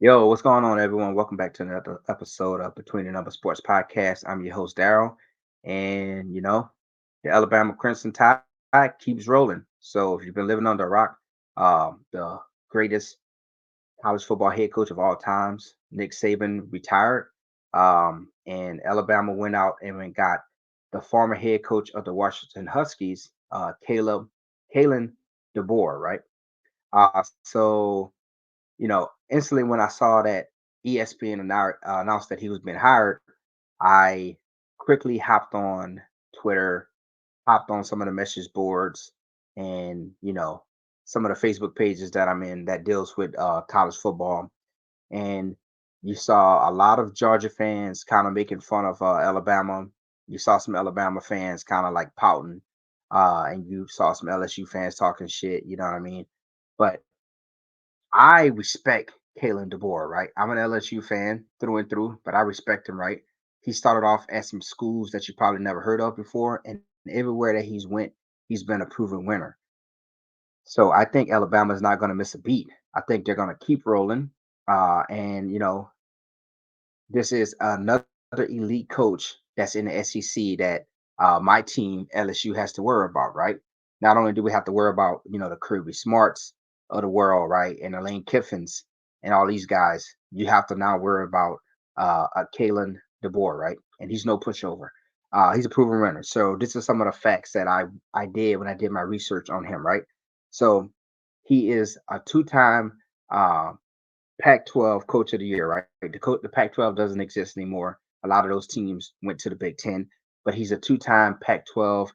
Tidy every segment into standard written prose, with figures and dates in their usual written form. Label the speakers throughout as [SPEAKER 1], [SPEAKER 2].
[SPEAKER 1] Yo, what's going on, everyone? Welcome back to another episode of Between the Numbers Sports Podcast. I'm your host, Daryl, and the Alabama Crimson Tide keeps rolling. So, if you've been living under a rock, the greatest college football head coach of all times, Nick Saban, retired, and Alabama went out and got the former head coach of the Washington Huskies, Kalen DeBoer, right? So instantly when I saw that ESPN announced that he was being hired, I quickly hopped on Twitter, hopped on some of the message boards, and some of the Facebook pages that I'm in that deals with college football. And you saw a lot of Georgia fans kind of making fun of Alabama. You saw some Alabama fans kind of like pouting, and you saw some LSU fans talking shit. You know what I mean? But I respect Kalen DeBoer, right? I'm an LSU fan through and through, but I respect him, right? He started off at some schools that you probably never heard of before, and everywhere that he's went, he's been a proven winner. So I think Alabama is not going to miss a beat. I think they're going to keep rolling, and this is another elite coach that's in the SEC that my team LSU has to worry about, right? Not only do we have to worry about the Kirby Smarts of the world, right, and the Lane Kiffins and all these guys, you have to now worry about Kalen DeBoer, right? And he's no pushover. He's a proven runner. So this is some of the facts that I did when I did my research on him, right? So he is a two-time uh, Pac-12 Coach of the Year, right? The Pac-12 doesn't exist anymore. A lot of those teams went to the Big Ten, but he's a two-time Pac-12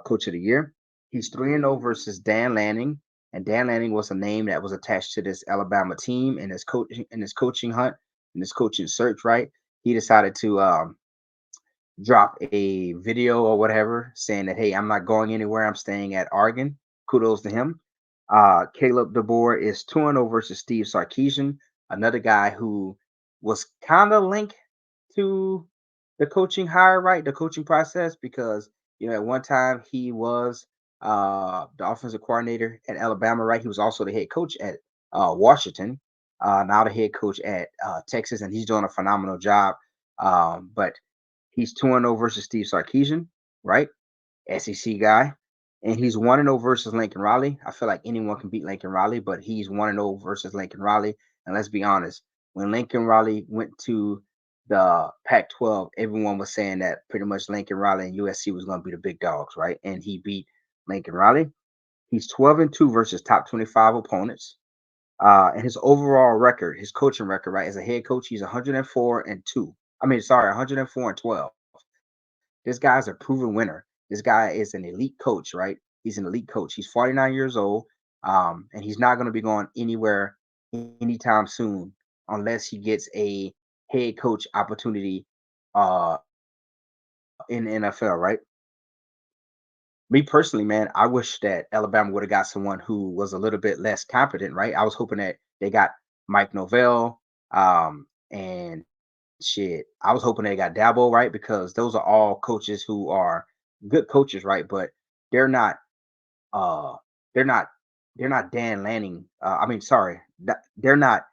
[SPEAKER 1] Coach of the Year. He's 3-0 versus Dan Lanning, and Dan Lanning was a name that was attached to this Alabama team in his coaching hunt, in his coaching search. Right? He decided to drop a video or whatever saying that, hey, I'm not going anywhere. I'm staying at Oregon. Kudos to him. Caleb DeBoer is 2-0 versus Steve Sarkisian, another guy who was kind of linked to the coaching hire, right? The coaching process, because at one time he was the offensive coordinator at Alabama, right? He was also the head coach at Washington, now the head coach at Texas, and he's doing a phenomenal job. But he's 2-0 versus Steve Sarkisian, right? SEC guy. And he's 1-0 versus Lincoln Riley. I feel like anyone can beat Lincoln Riley, but he's 1-0 versus Lincoln Riley. And let's be honest, when Lincoln Riley went to the Pac-12, everyone was saying that pretty much Lincoln Riley and USC was going to be the big dogs, right? And he beat Lincoln Riley. He's 12-2 versus top 25 opponents. And his overall record, his coaching record, right, as a head coach, he's 104-2. I mean, sorry, 104-12. This guy's a proven winner. This guy is an elite coach, right? He's an elite coach. He's 49 years old, and he's not going to be going anywhere anytime soon unless he gets a head coach opportunity uh, in the NFL, right? Me personally, man, I wish that Alabama would have got someone who was a little bit less competent, right? I was hoping that they got Mike Novell, and shit. I was hoping they got Dabo, right? Because those are all coaches who are good coaches, right? But they're not uh they're not they're not Dan Lanning. I mean, sorry, they're not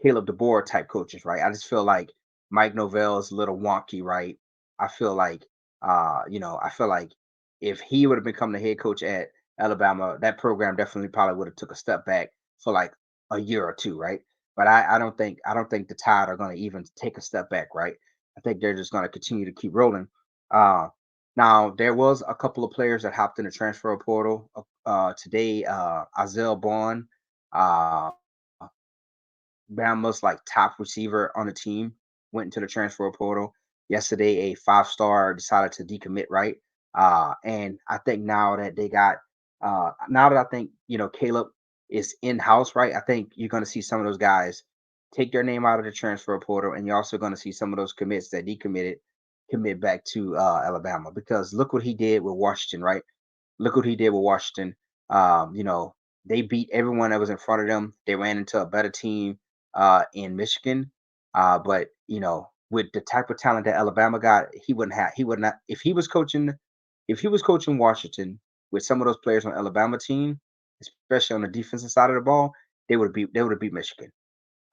[SPEAKER 1] Caleb DeBoer type coaches, right? I just feel like Mike Novell is a little wonky, right? I feel like I feel like if he would have become the head coach at Alabama, that program definitely probably would have took a step back for like a year or two, right? But I don't think the Tide are going to even take a step back, right? I think they're just going to continue to keep rolling. Uh, Now there was a couple of players that hopped in the transfer portal today. Isaiah Bond, uh, Bama's like top receiver on the team, went into the transfer portal yesterday. A five-star decided to decommit, right? And I think now that I think Caleb is in house, right? I think you're going to see some of those guys take their name out of the transfer portal, and you're also going to see some of those commits that decommitted commit back to Alabama, because look what he did with Washington, right? Look what he did with Washington. They beat everyone that was in front of them. They ran into a better team in Michigan. But with the type of talent that Alabama got, he would not if he was coaching Washington with some of those players on Alabama team, especially on the defensive side of the ball, they would have beat Michigan.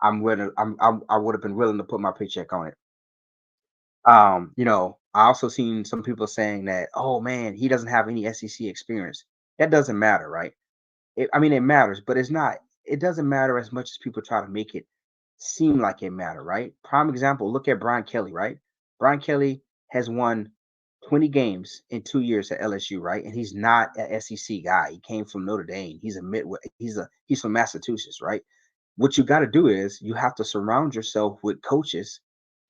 [SPEAKER 1] I would have been willing to put my paycheck on it. I also seen some people saying that, oh man, he doesn't have any SEC experience. That doesn't matter, right? I mean, it matters, but it's not. It doesn't matter as much as people try to make it seem like it matter, right? Prime example. Look at Brian Kelly, right? Brian Kelly has won 20 games in 2 years at LSU, right? And he's not an SEC guy. He came from Notre Dame. He's a Midwest. He's from Massachusetts, right? What you got to do is you have to surround yourself with coaches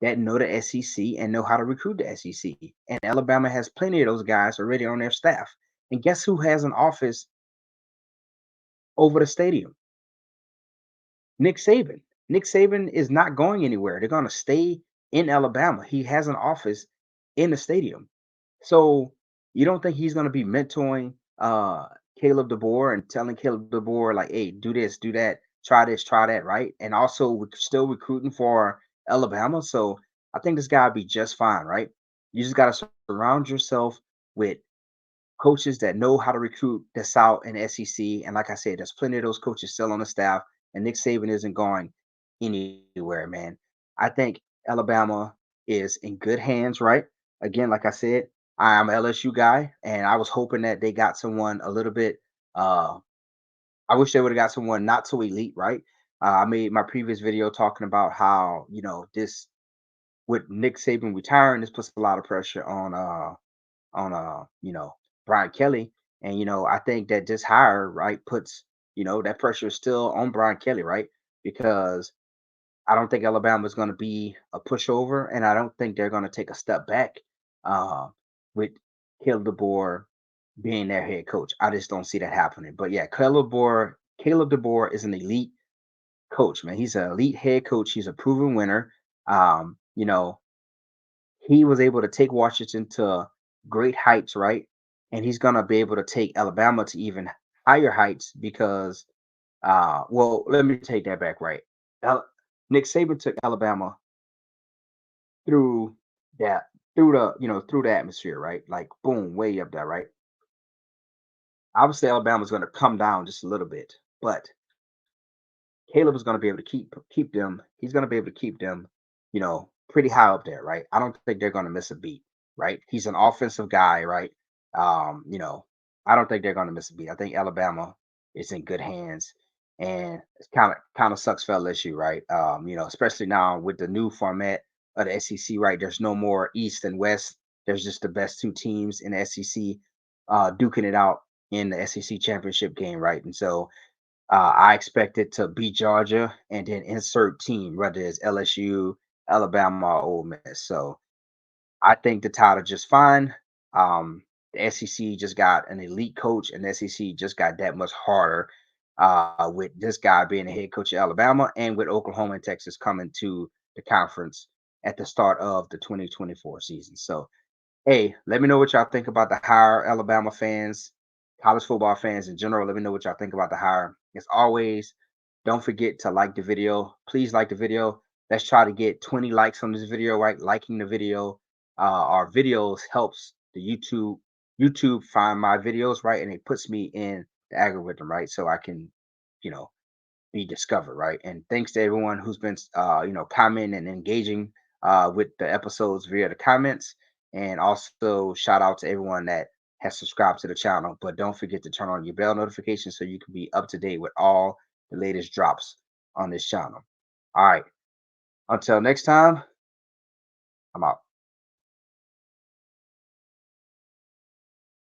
[SPEAKER 1] that know the SEC and know how to recruit the SEC. And Alabama has plenty of those guys already on their staff. And guess who has an office over the stadium? Nick Saban. Nick Saban is not going anywhere. They're going to stay in Alabama. He has an office in the stadium. So you don't think he's going to be mentoring Caleb DeBoer and telling Caleb DeBoer like, "Hey, do this, try that," right? And also we're still recruiting for Alabama. So I think this guy will be just fine, right? You just got to surround yourself with coaches that know how to recruit that's out in the SEC. And like I said, there's plenty of those coaches still on the staff, and Nick Saban isn't going anywhere, man. I think Alabama is in good hands, right? Again, like I said, I'm an LSU guy, and I was hoping that they got someone a little bit. Uh, I wish they would have got someone not so elite, right? I made my previous video talking about how this with Nick Saban retiring, this puts a lot of pressure on Brian Kelly. And I think that this hire, right, puts that pressure is still on Brian Kelly, right? Because I don't think Alabama is going to be a pushover, and I don't think they're going to take a step back uh, with Caleb DeBoer being their head coach. I just don't see that happening. But yeah, Caleb DeBoer is an elite coach, man. He's an elite head coach. He's a proven winner. Um, you know, he was able to take Washington to great heights, right? And he's gonna be able to take Alabama to even higher heights because, well, let me take that back, right? Al- Nick Saban took Alabama through that, through the atmosphere, right? Like, boom, way up there, right? Obviously, Alabama's gonna come down just a little bit, but Caleb is going to be able to keep them. He's going to be able to keep them, pretty high up there, right? I don't think they're going to miss a beat, right? He's an offensive guy, right? Um, you know, I don't think they're going to miss a beat. I think Alabama is in good hands, and it's kind of sucks for LSU, right? Especially now with the new format of the SEC, right? There's no more East and West. There's just the best two teams in the SEC duking it out in the SEC championship game, right? And so I expect it to beat Georgia and then insert team, whether it's LSU, Alabama, or Ole Miss. So I think the title just fine. The SEC just got an elite coach, and the SEC just got that much harder with this guy being the head coach of Alabama and with Oklahoma and Texas coming to the conference at the start of the 2024 season. So hey, let me know what y'all think about the hire, Alabama fans, college football fans in general. Let me know what y'all think about the hire. As always, don't forget to like the video. Please like the video. Let's try to get 20 likes on this video, right? Liking the video. Our videos helps the YouTube find my videos, right? And it puts me in the algorithm, right? So I can, you know, be discovered, right? And thanks to everyone who's been, commenting and engaging with the episodes via the comments. And also shout out to everyone that has subscribed to the channel. But don't forget to turn on your bell notification so you can be up to date with all the latest drops on this channel. All right. Until next time, I'm out.